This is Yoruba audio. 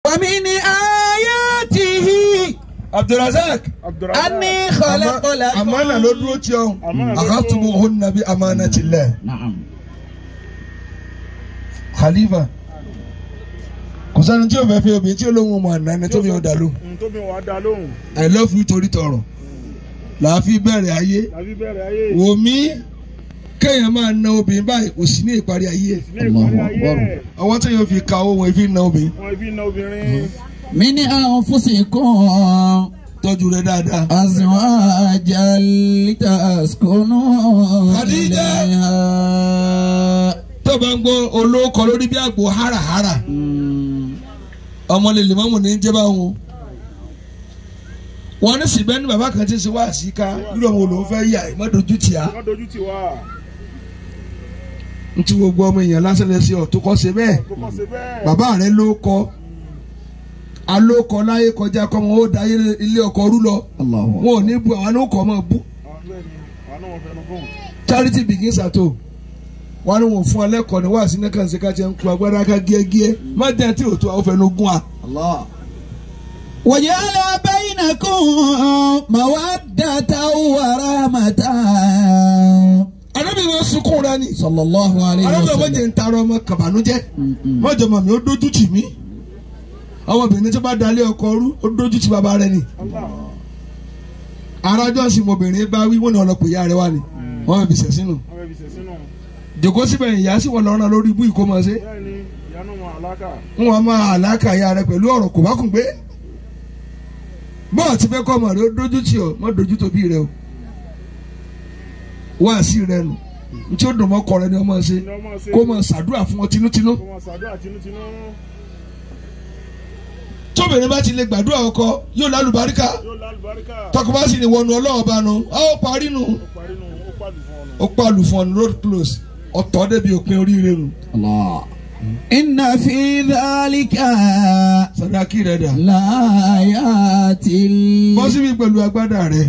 ومن آياته Abdulrazak. أني خلق لكم Amana ló dúró tí ọ. Akhaftubuhunna bi amanatillah. نعم Khalifa. Kò sẹ́ni tí o fẹ́ fi obìnrin tí olóhùn ọmọ àná ẹni tó bí o dà lóhùn. Tóbi wàá dá lóhùn. I love you torí tọrọ. Làá fi bẹ̀rẹ̀ ayé. Tàbí bẹ̀rẹ̀ ayé. Wò mí kéèyàn máa na obìnrin báyìí kò sí ní ìparí ayé ẹ̀. Ní ìparí ayé. Ọwọ́ tí yóò fi ka owó wọn fi na obìnrin. Wọ́n ibi na obìnrin. من أنفسكم Tọ́jú rẹ̀ dáadáa. أزواجا لتسكنوا إليها. Tó bá ń gbọ́ olóko lórí bí àgbò háràhárà. Ọmọ lè lè mọ́mù ní jẹ́ báwọn. Wọ́n ní síbẹ̀ ní bàbá kan tí ń ṣe wá síká irú ọmọ olóhùn fẹ́ yà ẹ̀ mọ́dojú tì á. Wọ́n dojú tì wá. Ntí gbogbo ọmọ èèyàn lásán lè ṣe ọ̀tún kọ́ ṣe bẹ́ẹ̀. Tó kọ́ sí bẹ́ẹ̀. Bàbá rẹ̀ ló kọ́. Alókọ láyé kọjá kọ́ wọn ó da ilé ọkọ̀ rú lọ. Wọn ò ní bu àwọn ní kọ́ ọmọ bú. Charity begins at home. Wọ́n ní wọn fún alẹ́kọ̀ọ́ ní wàásù ní kànṣe ká jẹ́ ń kú agbára ká gíẹ́gíẹ́. Má jẹ́ tí òtún àwọn fẹ́ẹ́ gún wa. وجعل بينكم مودة ورحمة. Ànábì wọn sunkún rẹ ni. صلى الله عليه Ànábì wọn وسلم. jẹ́ ń tarọ ọmọ kàbánújẹ́. Mọ̀jọ̀ màmí ó dójú tì mí. Àwọn obìnrin tí bá dalẹ̀ ọkọ rú ó dójú tì bàbá rẹ ni. Arájọ́ sì mọ obìnrin bá wí wọ́n ní ọlọ́pọ̀ ìyá rẹ wá ni. Wọ́n fi sẹ̀ sínú. Jòkó síbẹ̀ ìyá sì wọ́n lọ́rùn lórí ibú ìkómọ sí. Wọ́n máa àlákà ìyá rẹ pẹ̀lú ọ̀rọ̀ kò bá kùn gbé. Bọ́ọ̀ ti fẹ́ kọ́ ọmọ rẹ ó dójú tì ọ́ mọ́ dójú tóbi rẹ o. Wá sí rẹ nù. Ntí ó dùn mọ́ kọ rẹ ni ọmọ ṣe. Kó máa ṣàdúrà fún ọ tinútinú. Tóbìnrin bá ti lè gbàdúrà ọkọ yóò lálùbáríkà. Tọkọ bá sì ní wọnú ọlọ́wọ́ bá nu ó parí nu. Ó pàlù fún ọ ní road close ọ̀tọ̀ débi òpin oríire nu. إن في ذلك Sàdákì rẹ̀ dà. لآيات. Bọ́ síbi pẹ̀lú agbádá rẹ̀.